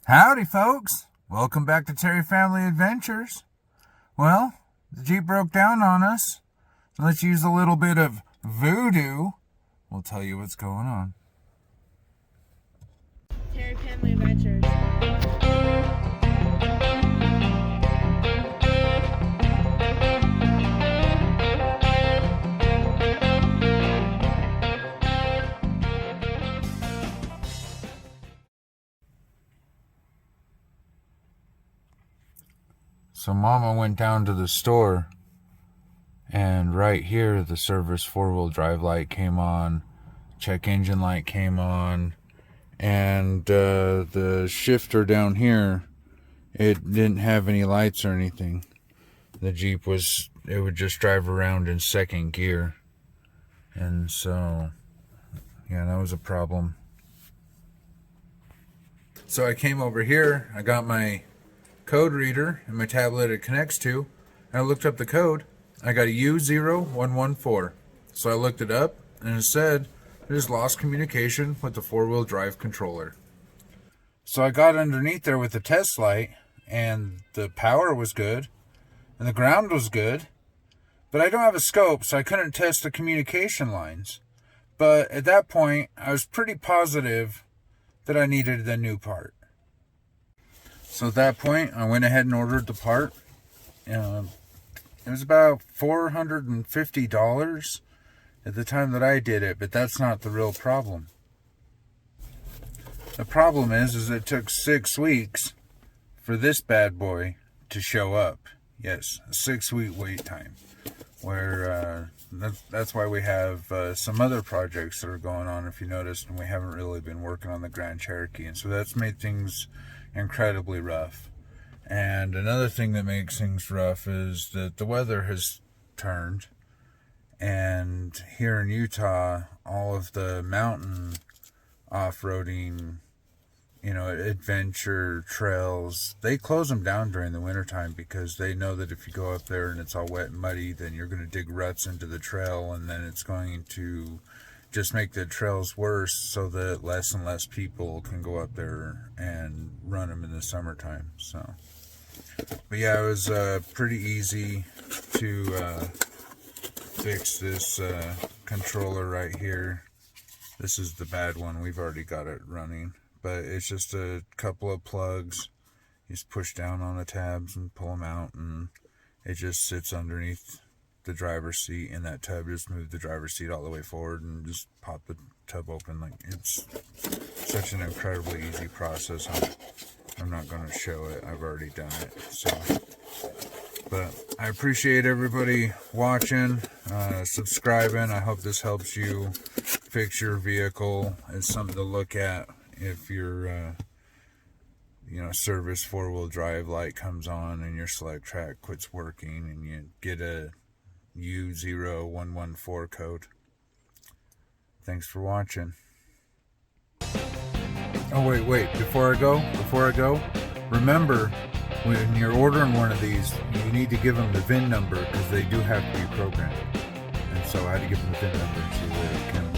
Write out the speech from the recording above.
Howdy, folks. Welcome back to Terry Family Adventures. Well, the Jeep broke down on us. So let's use a little bit of voodoo. We'll tell you what's going on. Terry Family Adventures. So Mama went down to the store, and right here the service four-wheel drive light came on, check engine light came on, and the shifter down here, it didn't have any lights or anything. The Jeep it would just drive around in second gear, and so yeah, that was a problem. So I came over here, I got my code reader and my tablet it connects to, and I looked up the code. I got a U0114. So I looked it up, and it said there's lost communication with the four-wheel drive controller. So I got underneath there with the test light, and the power was good, and the ground was good, but I don't have a scope, so I couldn't test the communication lines. But at that point, I was pretty positive that I needed the new part. So at that point, I went ahead and ordered the part. It was about $450 at the time that I did it, but that's not the real problem. The problem is it took 6 weeks for this bad boy to show up. Yes, a 6-week wait time. Where that's why we have some other projects that are going on, if you noticed, and we haven't really been working on the Grand Cherokee, and so that's made things incredibly rough. And another thing that makes things rough is that the weather has turned, and here in Utah, all of the mountain off-roading, adventure trails, they close them down during the wintertime because they know that if you go up there and it's all wet and muddy, then you're going to dig ruts into the trail, and then it's going to just make the trails worse, so that less and less people can go up there and run them in the summertime. So, but yeah, it was pretty easy to fix this controller right here. This is the bad one. We've already got it running, but it's just a couple of plugs. You just push down on the tabs and pull them out, and it just sits underneath the driver's seat, and that tub just move the driver's seat all the way forward and just pop the tub open. Like, it's such an incredibly easy process. I'm not going to show it. I've already done it. So, but I appreciate everybody watching, subscribing. I hope this helps you fix your vehicle. It's something to look at if your service four-wheel drive light comes on and your select track quits working, and you get a U0114 code. Thanks for watching. Oh, wait, before I go, remember, when you're ordering one of these, you need to give them the VIN number, because they do have to be programmed. And so I had to give them the VIN number so they can